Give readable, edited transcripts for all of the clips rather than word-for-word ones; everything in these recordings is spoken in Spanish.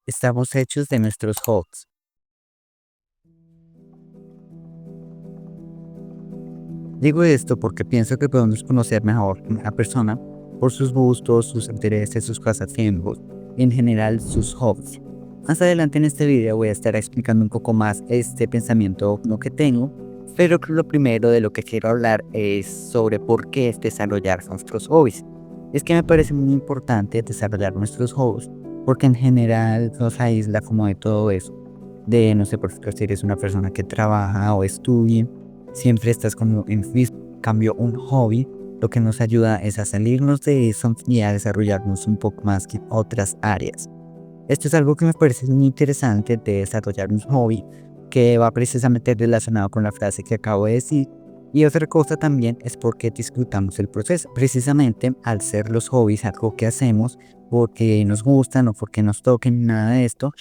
Estamos hechos de nuestros hobbies. Digo esto porque pienso que podemos conocer mejor a una persona por sus gustos, sus intereses, sus pasatiempos, y en general sus hobbies. Más adelante en este video voy a estar explicando un poco más este pensamiento no que tengo, pero que lo primero de lo que quiero hablar es sobre por qué es desarrollar nuestros hobbies. Es que me parece muy importante desarrollar nuestros hobbies porque en general nos aísla como de todo eso. De, no sé, por ejemplo, si eres una persona que trabaja o estudia, siempre estás como en mismo cambio un hobby, lo que nos ayuda es a salirnos de eso y a desarrollarnos un poco más que otras áreas. Esto es algo que me parece muy interesante de desarrollar un hobby que va precisamente relacionado con la frase que acabo de decir. Y otra cosa también es porque disfrutamos el proceso. Precisamente al ser los hobbies algo que hacemos porque nos gustan o porque nos toquen nada de esto,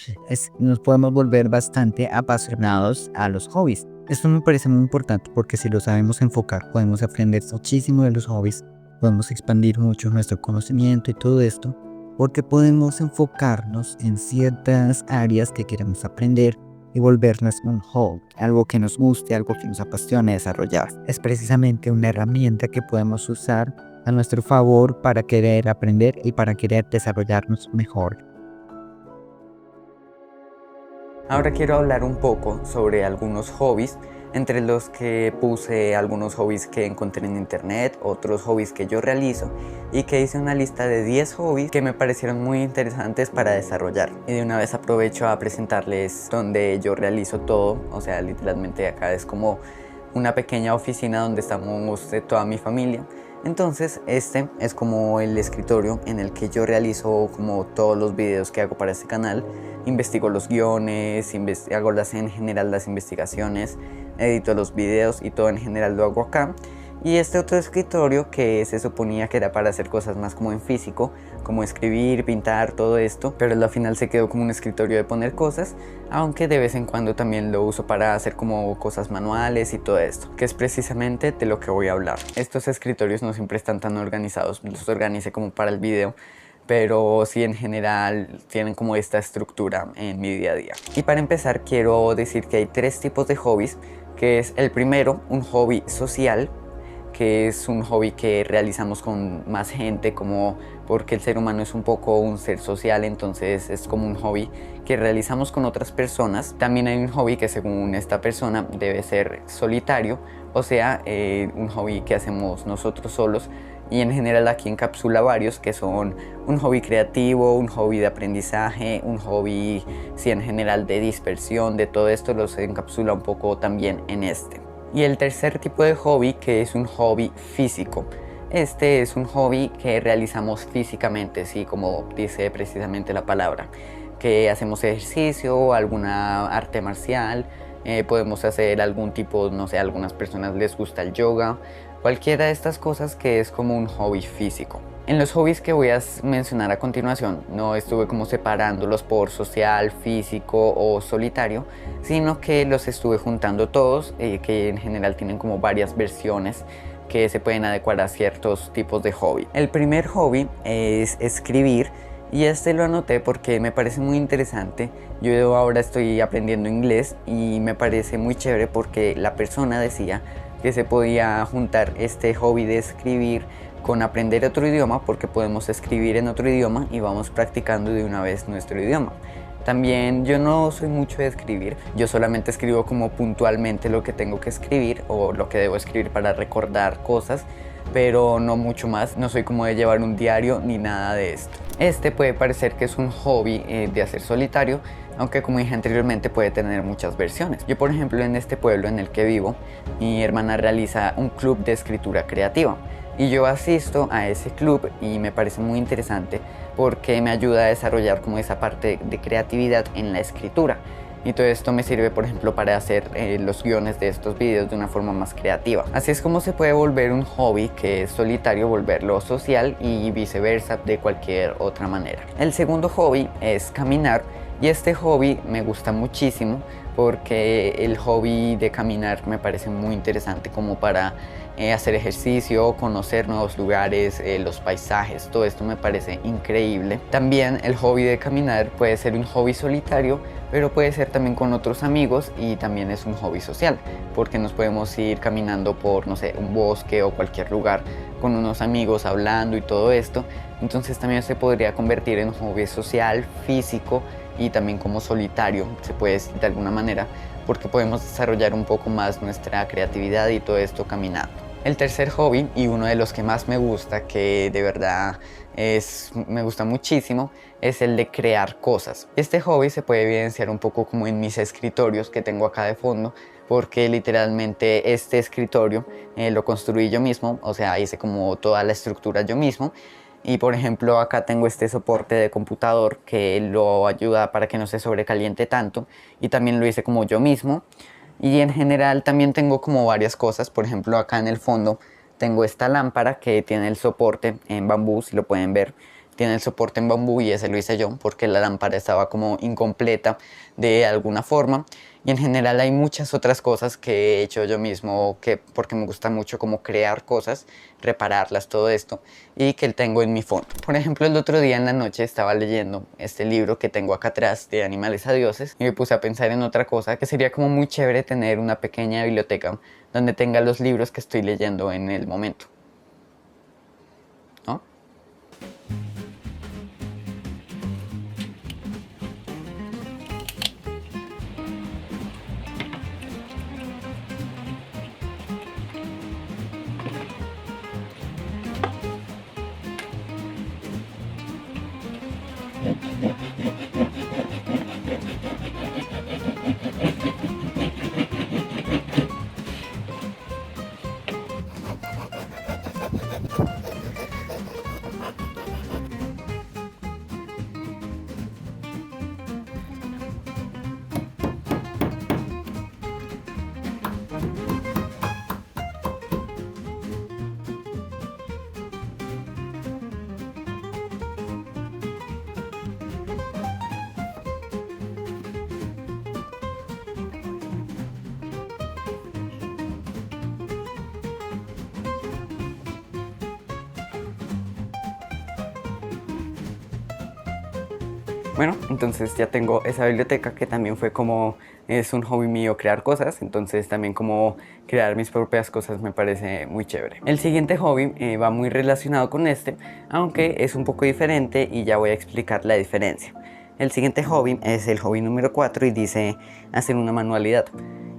nos podemos volver bastante apasionados a los hobbies. Esto me parece muy importante porque si lo sabemos enfocar podemos aprender muchísimo de los hobbies, podemos expandir mucho nuestro conocimiento y todo esto porque podemos enfocarnos en ciertas áreas que queremos aprender y volvernos un hobby, algo que nos guste, algo que nos apasione desarrollar. Es precisamente una herramienta que podemos usar a nuestro favor para querer aprender y para querer desarrollarnos mejor. Ahora quiero hablar un poco sobre algunos hobbies, entre los que puse algunos hobbies que encontré en internet, otros hobbies que yo realizo y que hice una lista de 10 hobbies que me parecieron muy interesantes para desarrollar. Y de una vez aprovecho a presentarles donde yo realizo todo, o sea, literalmente acá es como una pequeña oficina donde estamos toda mi familia. Entonces este es como el escritorio en el que yo realizo como todos los videos que hago para este canal. Investigo los guiones, hago en general las investigaciones, edito los videos y todo en general lo hago acá. Y este otro escritorio que se suponía que era para hacer cosas más como en físico, como escribir, pintar, todo esto, pero al final se quedó como un escritorio de poner cosas, aunque de vez en cuando también lo uso para hacer como cosas manuales y todo esto, que es precisamente de lo que voy a hablar. Estos escritorios no siempre están tan organizados, los organicé como para el video, pero sí en general tienen como esta estructura en mi día a día. Y para empezar quiero decir que hay 3 tipos de hobbies, que es el primero, un hobby social, que es un hobby que realizamos con más gente, como porque el ser humano es un poco un ser social, entonces es como un hobby que realizamos con otras personas. También hay un hobby que según esta persona debe ser solitario, o sea, un hobby que hacemos nosotros solos, y en general aquí encapsula varios que son un hobby creativo, un hobby de aprendizaje, un hobby sí, en general de dispersión, de todo esto los encapsula un poco también en este. Y el tercer tipo de hobby, que es un hobby físico. Este es un hobby que realizamos físicamente, sí, como dice precisamente la palabra, que hacemos ejercicio, alguna arte marcial, podemos hacer algún tipo, no sé, a algunas personas les gusta el yoga, cualquiera de estas cosas que es como un hobby físico. En los hobbies que voy a mencionar a continuación, no estuve como separándolos por social, físico o solitario, sino que los estuve juntando todos, que en general tienen como varias versiones que se pueden adecuar a ciertos tipos de hobby. El primer hobby es escribir, y este lo anoté porque me parece muy interesante. Yo ahora estoy aprendiendo inglés y me parece muy chévere porque la persona decía que se podía juntar este hobby de escribir con aprender otro idioma, porque podemos escribir en otro idioma y vamos practicando de una vez nuestro idioma. También yo no soy mucho de escribir, yo solamente escribo como puntualmente lo que tengo que escribir o lo que debo escribir para recordar cosas, pero no mucho más, no soy como de llevar un diario ni nada de esto. Este puede parecer que es un hobby de hacer solitario, aunque como dije anteriormente puede tener muchas versiones. Yo por ejemplo en este pueblo en el que vivo, mi hermana realiza un club de escritura creativa. Y yo asisto a ese club y me parece muy interesante porque me ayuda a desarrollar como esa parte de creatividad en la escritura. Y todo esto me sirve, por ejemplo, para hacer los guiones de estos videos de una forma más creativa. Así es como se puede volver un hobby que es solitario, volverlo social y viceversa de cualquier otra manera. El segundo hobby es caminar. Y este hobby me gusta muchísimo porque el hobby de caminar me parece muy interesante como para hacer ejercicio, conocer nuevos lugares, los paisajes, todo esto me parece increíble. También el hobby de caminar puede ser un hobby solitario, pero puede ser también con otros amigos y también es un hobby social, porque nos podemos ir caminando por, no sé, un bosque o cualquier lugar con unos amigos hablando y todo esto. Entonces también se podría convertir en un hobby social, físico y también como solitario, se puede decir de alguna manera, porque podemos desarrollar un poco más nuestra creatividad y todo esto caminando. El tercer hobby, y uno de los que más me gusta, que de verdad me gusta muchísimo, es el de crear cosas. Este hobby se puede evidenciar un poco como en mis escritorios que tengo acá de fondo, porque literalmente este escritorio lo construí yo mismo, o sea, hice como toda la estructura yo mismo. Y por ejemplo acá tengo este soporte de computador que lo ayuda para que no se sobrecaliente tanto, y también lo hice como yo mismo. Y en general también tengo como varias cosas, por ejemplo acá en el fondo tengo esta lámpara que tiene el soporte en bambú, si lo pueden ver, tiene el soporte en bambú y ese lo hice yo porque la lámpara estaba como incompleta de alguna forma. Y en general hay muchas otras cosas que he hecho yo mismo porque me gusta mucho como crear cosas, repararlas, todo esto, y que tengo en mi fondo. Por ejemplo, el otro día en la noche estaba leyendo este libro que tengo acá atrás de Animales a Dioses y me puse a pensar en otra cosa, que sería como muy chévere tener una pequeña biblioteca donde tenga los libros que estoy leyendo en el momento, ¿no? Bueno, entonces ya tengo esa biblioteca que también fue como, es un hobby mío crear cosas, entonces también como crear mis propias cosas me parece muy chévere. El siguiente hobby va muy relacionado con este, aunque es un poco diferente y ya voy a explicar la diferencia. El siguiente hobby es el hobby número 4 y dice hacer una manualidad.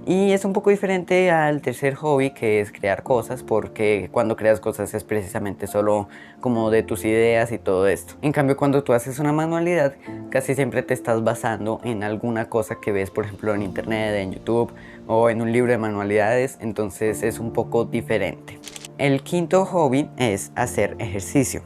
Y es un poco diferente al tercer hobby, que es crear cosas, porque cuando creas cosas es precisamente solo como de tus ideas y todo esto. En cambio, cuando tú haces una manualidad, casi siempre te estás basando en alguna cosa que ves, por ejemplo, en internet, en YouTube o en un libro de manualidades, entonces es un poco diferente. El quinto hobby es hacer ejercicio.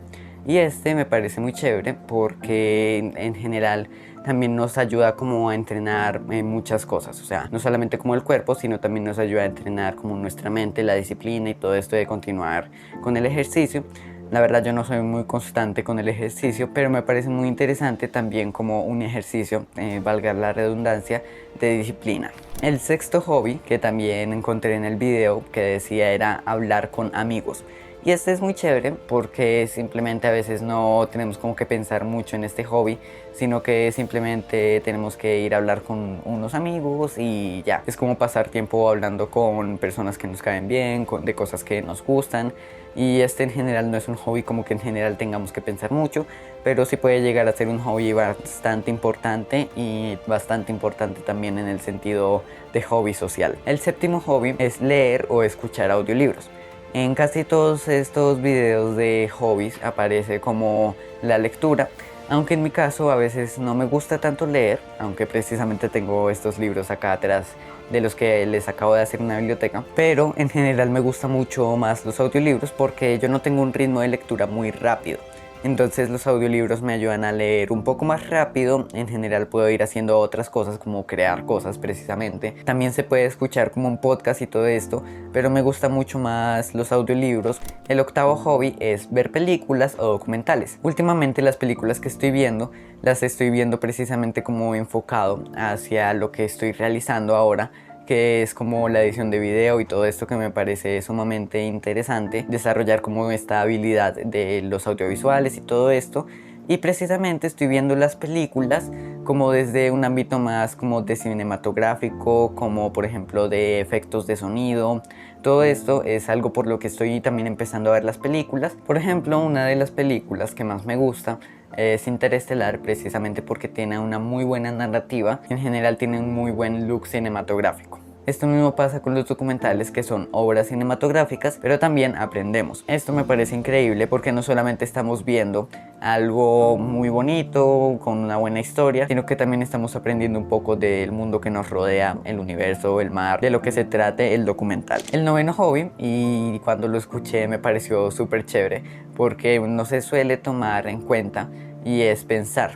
Y este me parece muy chévere porque en general también nos ayuda como a entrenar muchas cosas, o sea, no solamente como el cuerpo, sino también nos ayuda a entrenar como nuestra mente, la disciplina y todo esto de continuar con el ejercicio. La verdad yo no soy muy constante con el ejercicio, pero me parece muy interesante también como un ejercicio, valga la redundancia, de disciplina. El sexto hobby que también encontré en el video que decía era hablar con amigos. Y este es muy chévere porque simplemente a veces no tenemos como que pensar mucho en este hobby, sino que simplemente tenemos que ir a hablar con unos amigos y ya. Es como pasar tiempo hablando con personas que nos caen bien, de cosas que nos gustan. Y este en general no es un hobby como que en general tengamos que pensar mucho, pero sí puede llegar a ser un hobby bastante importante y bastante importante también en el sentido de hobby social. El séptimo hobby es leer o escuchar audiolibros. En casi todos estos videos de hobbies aparece como la lectura, aunque en mi caso a veces no me gusta tanto leer, aunque precisamente tengo estos libros acá atrás de los que les acabo de hacer una biblioteca, pero en general me gusta mucho más los audiolibros porque yo no tengo un ritmo de lectura muy rápido. Entonces los audiolibros me ayudan a leer un poco más rápido. En general puedo ir haciendo otras cosas como crear cosas precisamente. También se puede escuchar como un podcast y todo esto, pero me gusta mucho más los audiolibros. El octavo hobby es ver películas o documentales. Últimamente las películas que estoy viendo las estoy viendo precisamente como enfocado hacia lo que estoy realizando ahora, que es como la edición de video y todo esto, que me parece sumamente interesante desarrollar como esta habilidad de los audiovisuales y todo esto. Y precisamente estoy viendo las películas como desde un ámbito más como de cinematográfico, como por ejemplo de efectos de sonido. Todo esto es algo por lo que estoy también empezando a ver las películas. Por ejemplo, una de las películas que más me gusta es Interestelar, precisamente porque tiene una muy buena narrativa y en general tiene un muy buen look cinematográfico. Esto mismo pasa con los documentales, que son obras cinematográficas, pero también aprendemos. Esto me parece increíble porque no solamente estamos viendo algo muy bonito, con una buena historia, sino que también estamos aprendiendo un poco del mundo que nos rodea, el universo, el mar, de lo que se trate el documental. El noveno hobby, y cuando lo escuché me pareció súper chévere, porque no se suele tomar en cuenta, y es pensar.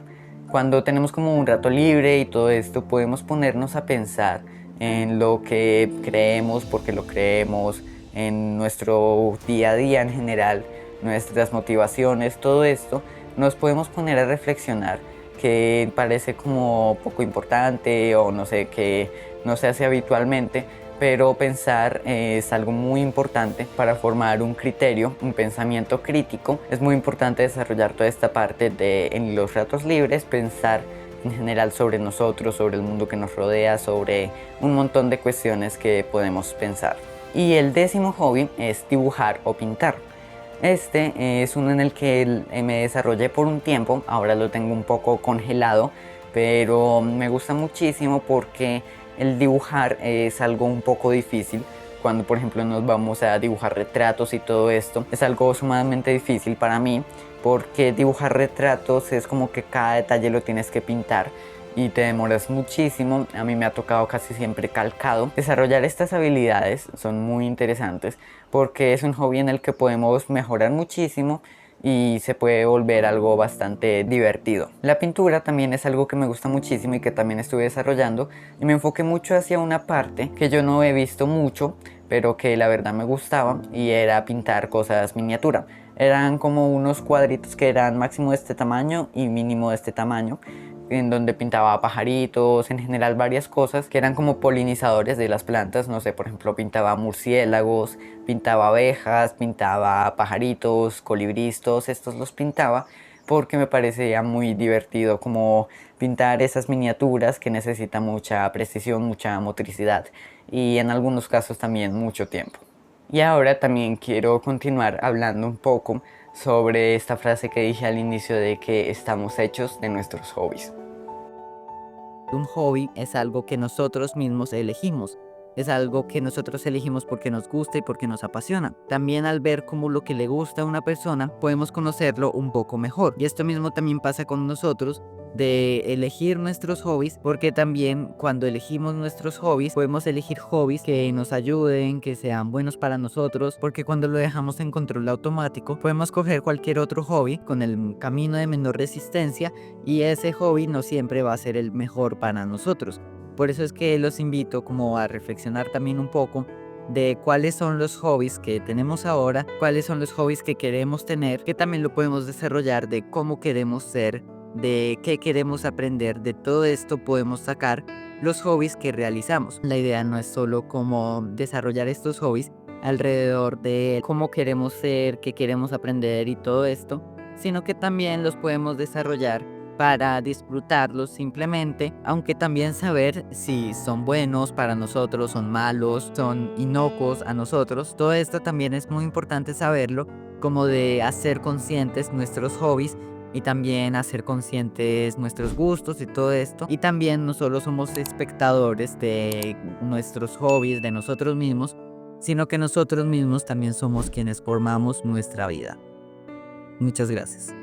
Cuando tenemos como un rato libre y todo esto, podemos ponernos a pensar en lo que creemos, porque lo creemos, en nuestro día a día en general, nuestras motivaciones, todo esto, nos podemos poner a reflexionar, que parece como poco importante o no sé, que no se hace habitualmente, pero pensar es algo muy importante para formar un criterio, un pensamiento crítico. Es muy importante desarrollar toda esta parte de en los ratos libres, pensar en general sobre nosotros, sobre el mundo que nos rodea, sobre un montón de cuestiones que podemos pensar. Y el décimo hobby es dibujar o pintar. Este es uno en el que me desarrollé por un tiempo, ahora lo tengo un poco congelado, pero me gusta muchísimo porque el dibujar es algo un poco difícil. Cuando por ejemplo nos vamos a dibujar retratos y todo esto, es algo sumamente difícil para mí, porque dibujar retratos es como que cada detalle lo tienes que pintar y te demoras muchísimo. A mí me ha tocado casi siempre calcado. Desarrollar estas habilidades son muy interesantes porque es un hobby en el que podemos mejorar muchísimo y se puede volver algo bastante divertido. La pintura también es algo que me gusta muchísimo y que también estuve desarrollando, y me enfoqué mucho hacia una parte que yo no he visto mucho, pero que la verdad me gustaba, y era pintar cosas miniatura. Eran como unos cuadritos que eran máximo de este tamaño y mínimo de este tamaño, en donde pintaba pajaritos, en general varias cosas que eran como polinizadores de las plantas. No sé, por ejemplo, pintaba murciélagos, pintaba abejas, pintaba pajaritos, colibríes, todos estos los pintaba porque me parecía muy divertido como pintar esas miniaturas que necesitan mucha precisión, mucha motricidad y en algunos casos también mucho tiempo. Y ahora también quiero continuar hablando un poco sobre esta frase que dije al inicio de que estamos hechos de nuestros hobbies. Un hobby es algo que nosotros mismos elegimos. Es algo que nosotros elegimos porque nos gusta y porque nos apasiona. También al ver cómo lo que le gusta a una persona, podemos conocerlo un poco mejor. Y esto mismo también pasa con nosotros, de elegir nuestros hobbies, porque también cuando elegimos nuestros hobbies, podemos elegir hobbies que nos ayuden, que sean buenos para nosotros, porque cuando lo dejamos en control automático, podemos coger cualquier otro hobby con el camino de menor resistencia, y ese hobby no siempre va a ser el mejor para nosotros. Por eso es que los invito como a reflexionar también un poco de cuáles son los hobbies que tenemos ahora, cuáles son los hobbies que queremos tener, que también lo podemos desarrollar, de cómo queremos ser, de qué queremos aprender. De todo esto podemos sacar los hobbies que realizamos. La idea no es solo cómo desarrollar estos hobbies alrededor de cómo queremos ser, qué queremos aprender y todo esto, sino que también los podemos desarrollar para disfrutarlos simplemente, aunque también saber si son buenos para nosotros, son malos, son inocuos a nosotros. Todo esto también es muy importante saberlo, como de hacer conscientes nuestros hobbies y también hacer conscientes nuestros gustos y todo esto. Y también no solo somos espectadores de nuestros hobbies, de nosotros mismos, sino que nosotros mismos también somos quienes formamos nuestra vida. Muchas gracias.